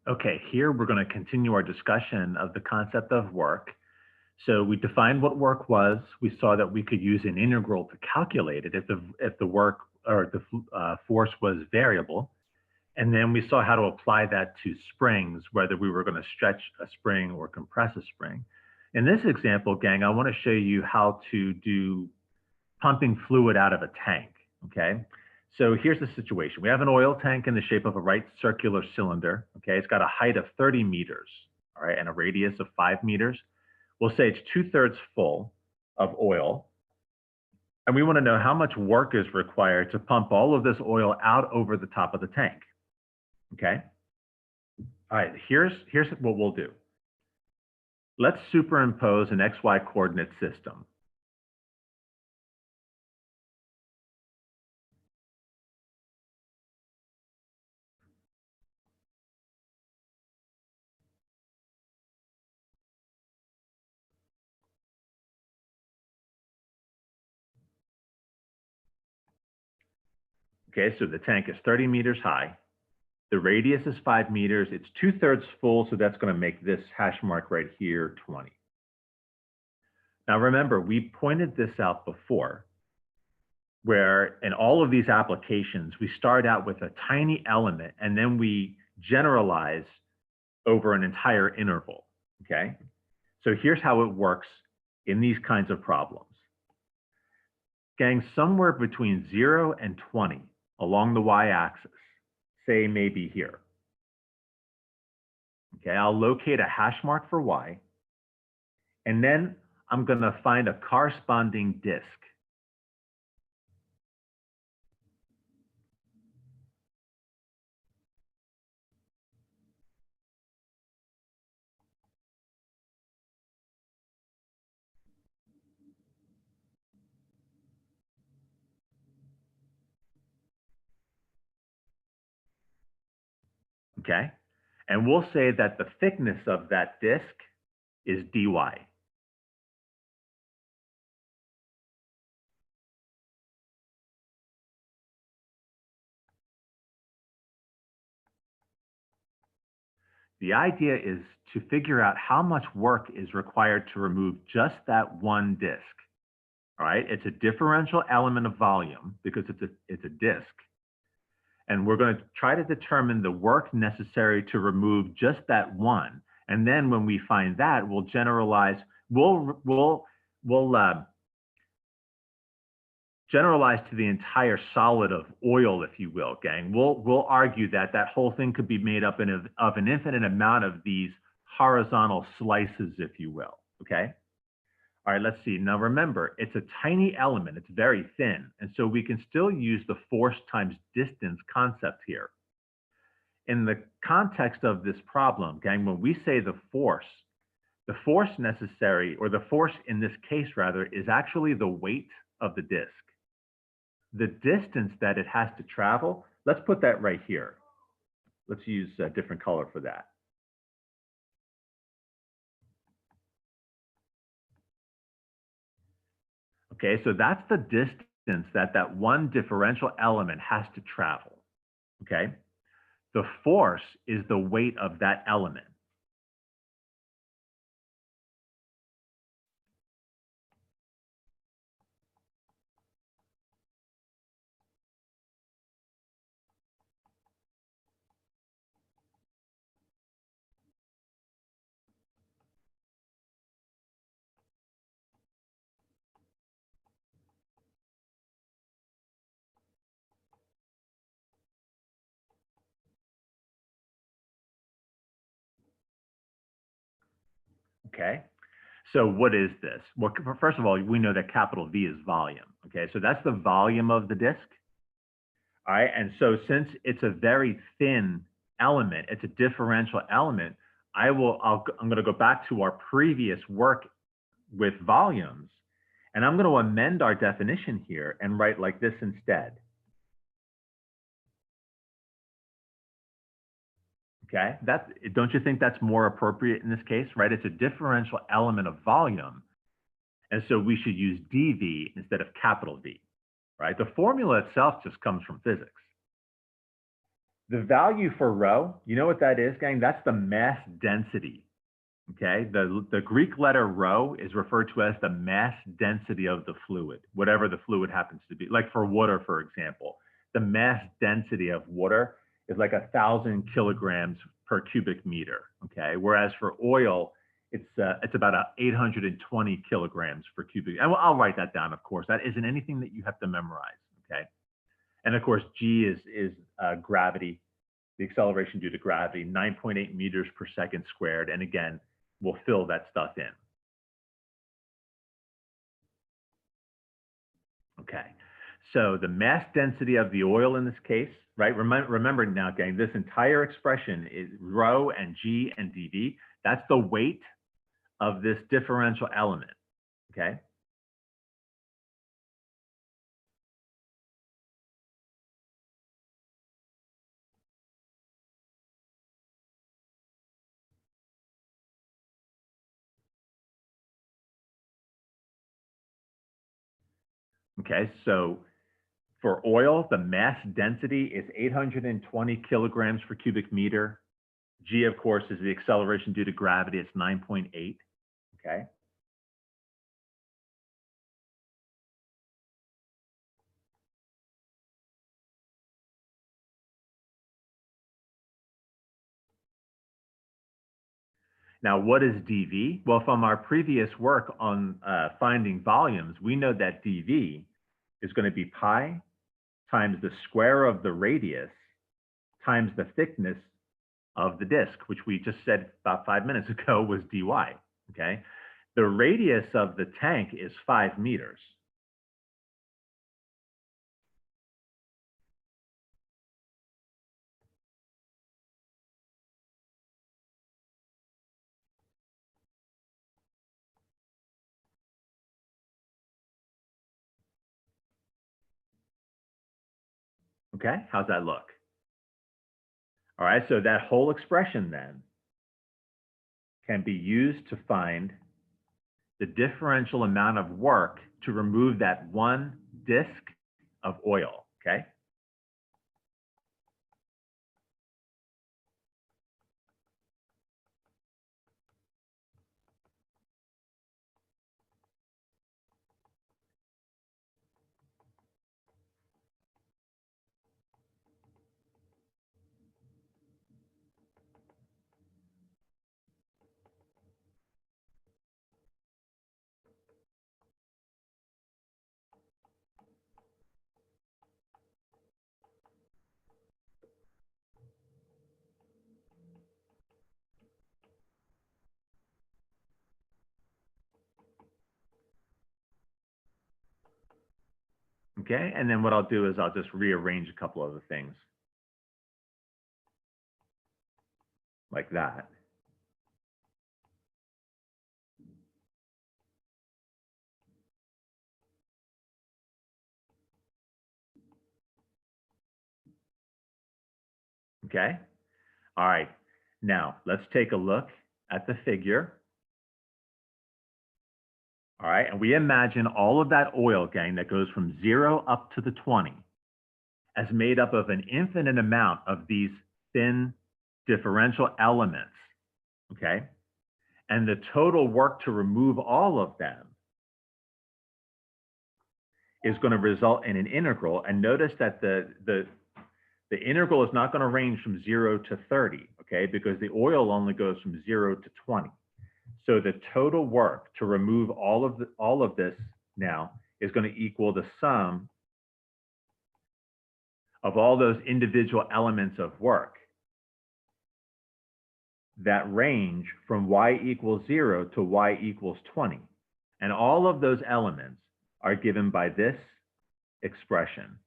Okay, here we're going to continue our discussion of the concept of work. So we defined what work was. We saw that we could use an integral to calculate it if the work or the force was variable. And then we saw how to apply that to springs, whether we were going to stretch a spring or compress a spring. In this example, gang, I want to show you how to do pumping fluid out of a tank, okay? So here's the situation. We have an oil tank in the shape of a right circular cylinder, okay? It's got a height of 30 meters, all right, and a radius of 5 meters. We'll say it's 2/3 full of oil, and we want to know how much work is required to pump all of this oil out over the top of the tank, okay? All right, here's what we'll do. Let's superimpose an XY coordinate system. Okay, so the tank is 30 meters high. The radius is 5 meters. It's 2/3 full, so that's going to make this hash mark right here 20. Now remember, we pointed this out before, where in all of these applications, we start out with a tiny element and then we generalize over an entire interval, okay? So here's how it works in these kinds of problems. Gang, somewhere between 0 and 20 along the y-axis, say maybe here. Okay, I'll locate a hash mark for y, and then I'm going to find a corresponding disk. Okay, and we'll say that the thickness of that disk is dy. The idea is to figure out how much work is required to remove just that one disk. All right, it's a differential element of volume because it's a disk. And we're going to try to determine the work necessary to remove just that one. And then when we find that, we'll generalize, we'll generalize to the entire solid of oil, if you will, gang. We'll argue that that whole thing could be made up of an infinite amount of these horizontal slices, if you will, okay? All right, let's see. Now remember, it's a tiny element. It's very thin. And so we can still use the force times distance concept here. In the context of this problem, gang, when we say the force necessary, or the force in this case rather, is actually the weight of the disk. The distance that it has to travel, let's put that right here. Let's use a different color for that. Okay, so that's the distance that that one differential element has to travel, okay? The force is the weight of that element. Okay, so what is this? Well, first of all, we know that capital V is volume. Okay, so that's the volume of the disk. All right, and so since it's a very thin element, it's a differential element, I'm going to go back to our previous work with volumes, and I'm going to amend our definition here and write like this instead. Okay, don't you think that's more appropriate in this case, right? It's a differential element of volume, and so we should use dV instead of capital V, right? The formula itself just comes from physics. The value for rho, you know what that is, gang? That's the mass density. Okay, the Greek letter rho is referred to as the mass density of the fluid, whatever the fluid happens to be. Like for water, for example, the mass density of water is like 1,000 kilograms per cubic meter. Okay, whereas for oil, it's about 820 kilograms per cubic. And I'll write that down, of course. That isn't anything that you have to memorize. Okay, and of course, G is gravity, the acceleration due to gravity, 9.8 meters per second squared. And again, we'll fill that stuff in. Okay, so the mass density of the oil in this case, right? Remember now, gang, this entire expression is rho and G and dV. That's the weight of this differential element, okay? Okay, so for oil, the mass density is 820 kilograms per cubic meter. G, of course, is the acceleration due to gravity. It's 9.8, okay? Now, what is dV? Well, from our previous work on finding volumes, we know that dV is going to be pi times the square of the radius times the thickness of the disk, which we just said about 5 minutes ago was dy, okay? The radius of the tank is 5 meters. Okay, how's that look? All right, so that whole expression then can be used to find the differential amount of work to remove that one disk of oil, okay? Okay, and then what I'll do is I'll just rearrange a couple of the things like that. Okay, all right. Now let's take a look at the figure. All right, and we imagine all of that oil, gang, that goes from 0 up to the 20 as made up of an infinite amount of these thin differential elements, okay? And the total work to remove all of them is going to result in an integral. And notice that the integral is not going to range from 0 to 30, okay? Because the oil only goes from 0 to 20. So the total work to remove all of this now is going to equal the sum of all those individual elements of work that range from y equals 0 to y equals 20. And all of those elements are given by this expression.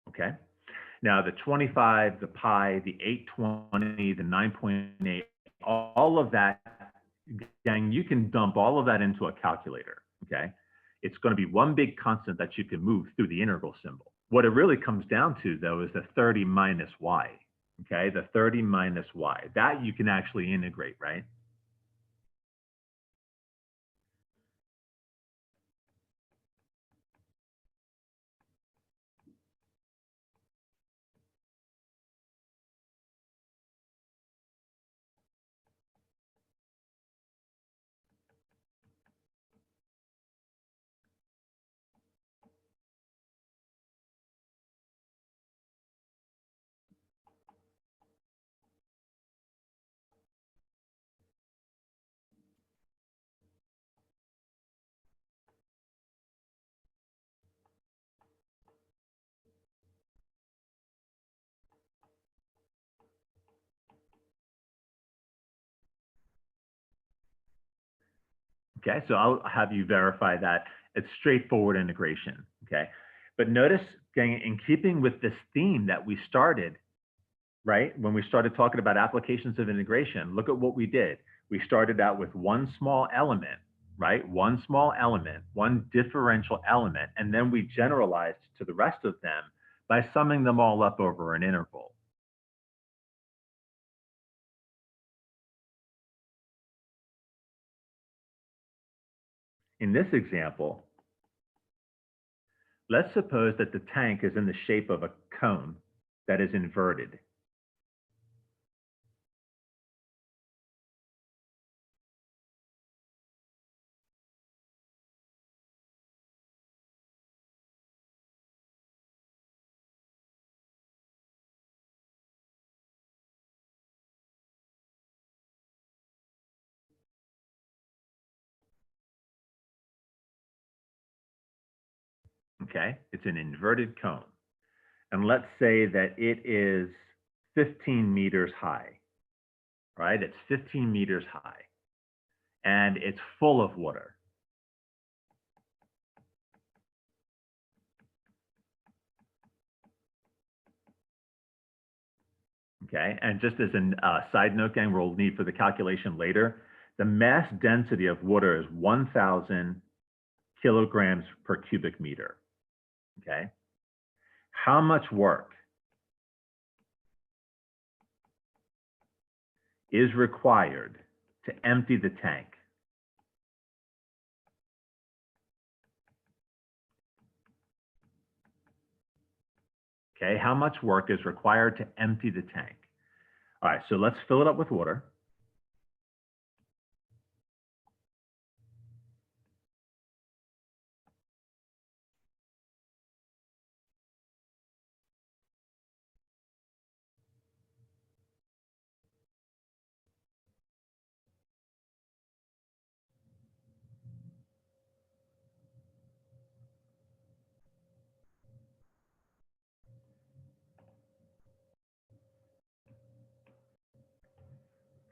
Okay? Now, the 25, the pi, the 820, the 9.8, all of that, gang, you can dump all of that into a calculator, okay? It's going to be one big constant that you can move through the integral symbol. What it really comes down to, though, is the 30 minus y, okay? The 30 minus y. That you can actually integrate, right? Okay, so I'll have you verify that it's straightforward integration. Okay, but notice, in keeping with this theme that we started, right? When we started talking about applications of integration, look at what we did. We started out with one small element, right? One small element, one differential element, and then we generalized to the rest of them by summing them all up over an interval. In this example, let's suppose that the tank is in the shape of a cone that is inverted. Okay, it's an inverted cone. And let's say that it is 15 meters high, right? It's 15 meters high and it's full of water. Okay, and just as a side note, gang, we'll need for the calculation later, the mass density of water is 1,000 kilograms per cubic meter. Okay, how much work is required to empty the tank? Okay, how much work is required to empty the tank? All right, so let's fill it up with water.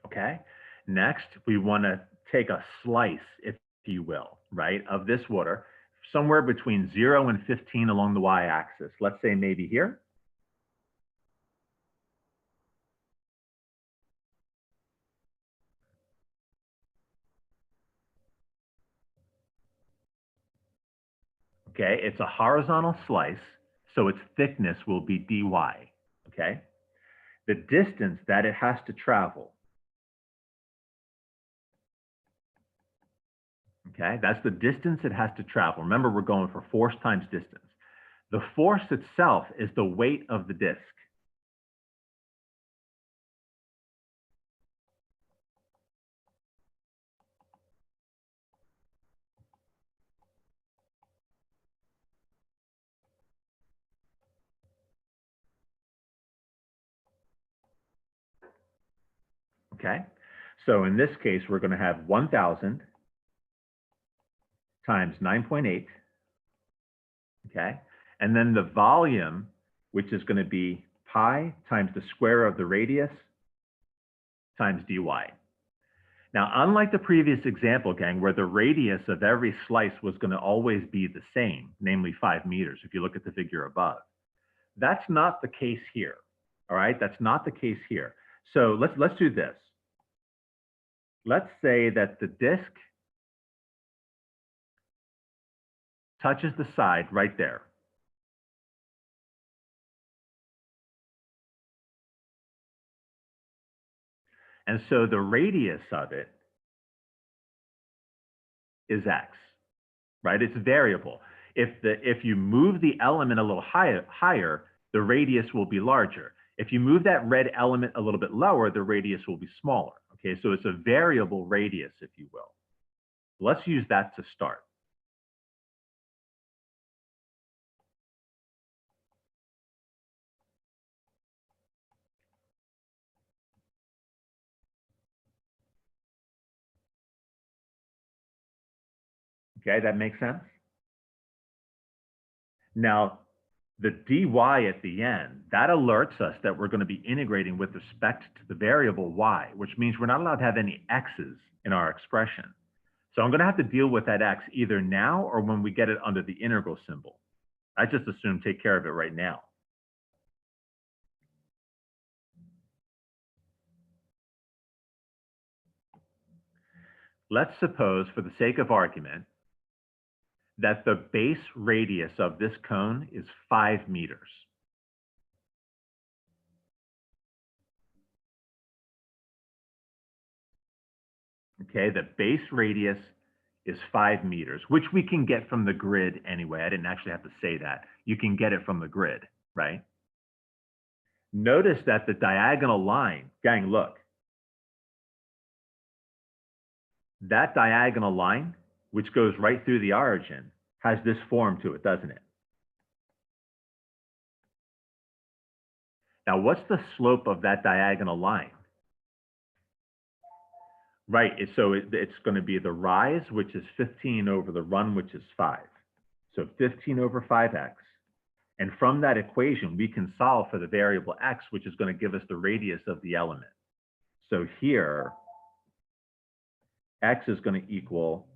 Okay, next we want to take a slice, if you will, right, of this water, somewhere between 0 and 15 along the y-axis. Let's say maybe here. Okay, it's a horizontal slice, so its thickness will be dy. Okay, the distance that it has to travel. Okay, that's the distance it has to travel. Remember, we're going for force times distance. The force itself is the weight of the disk. Okay, so in this case, we're going to have 1,000 times 9.8. Okay, and then the volume, which is going to be pi times the square of the radius times dy. Now, unlike the previous example, gang, where the radius of every slice was going to always be the same, namely 5 meters, if you look at the figure above, that's not the case here. All right, that's not the case here. So let's do this. Let's say that the disk touches the side right there. And so the radius of it is x, right? It's variable. If you move the element a little higher, the radius will be larger. If you move that red element a little bit lower, the radius will be smaller. Okay, so it's a variable radius, if you will. Let's use that to start. Okay, that makes sense? Now, the dy at the end, that alerts us that we're going to be integrating with respect to the variable y, which means we're not allowed to have any x's in our expression. So I'm going to have to deal with that x either now or when we get it under the integral symbol. I just assume take care of it right now. Let's suppose, for the sake of argument, that the base radius of this cone is 5 meters. Okay, the base radius is 5 meters, which we can get from the grid anyway. I didn't actually have to say that. You can get it from the grid, right? Notice that the diagonal line, gang, look, that diagonal line, which goes right through the origin, has this form to it, doesn't it? Now, what's the slope of that diagonal line? Right, so it's going to be the rise, which is 15 over the run, which is 5. So 15 over 5x. And from that equation, we can solve for the variable x, which is going to give us the radius of the element. So here, x is going to equal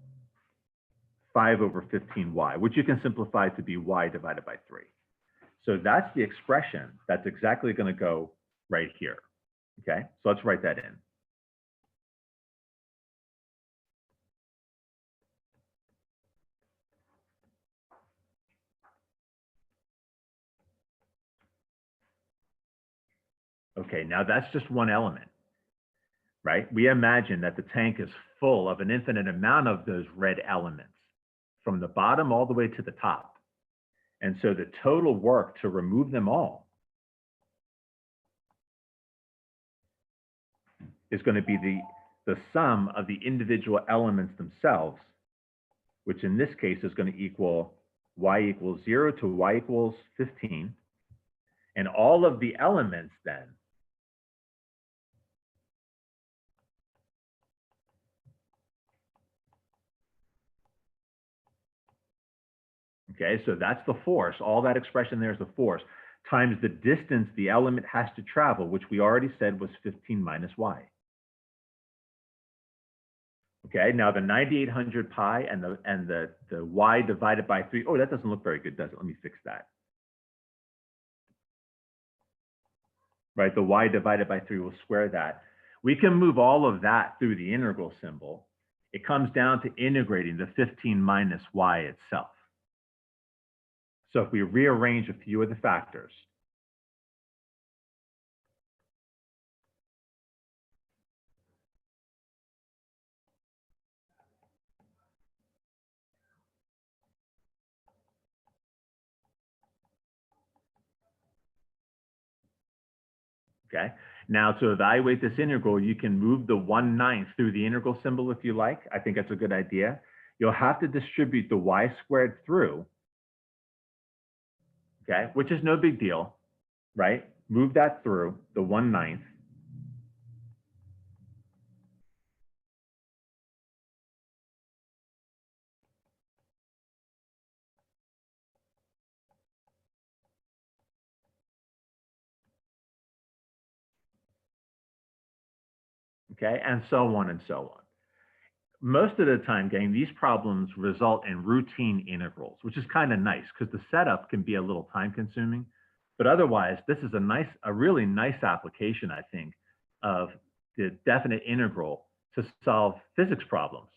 5 over 15y, which you can simplify to be y divided by 3. So that's the expression that's exactly going to go right here. Okay, so let's write that in. Okay, now that's just one element, right? We imagine that the tank is full of an infinite amount of those red elements from the bottom all the way to the top. And so the total work to remove them all is going to be the sum of the individual elements themselves, which in this case is going to equal y equals 0 to y equals 15. And all of the elements then okay, so that's the force. All that expression there is the force times the distance the element has to travel, which we already said was 15 minus y. Okay, now the 9800 pi and the y divided by 3. Oh, that doesn't look very good, does it? Let me fix that. Right, the y divided by 3 will square that. We can move all of that through the integral symbol. It comes down to integrating the 15 minus y itself. So if we rearrange a few of the factors, okay? Now to evaluate this integral, you can move the 1/9 through the integral symbol if you like. I think that's a good idea. You'll have to distribute the y squared through, okay? Which is no big deal, right? Move that through, the 1/9. Okay, and so on and so on. Most of the time, gang, these problems result in routine integrals, which is kind of nice because the setup can be a little time consuming. But otherwise, this is a really nice application, I think, of the definite integral to solve physics problems.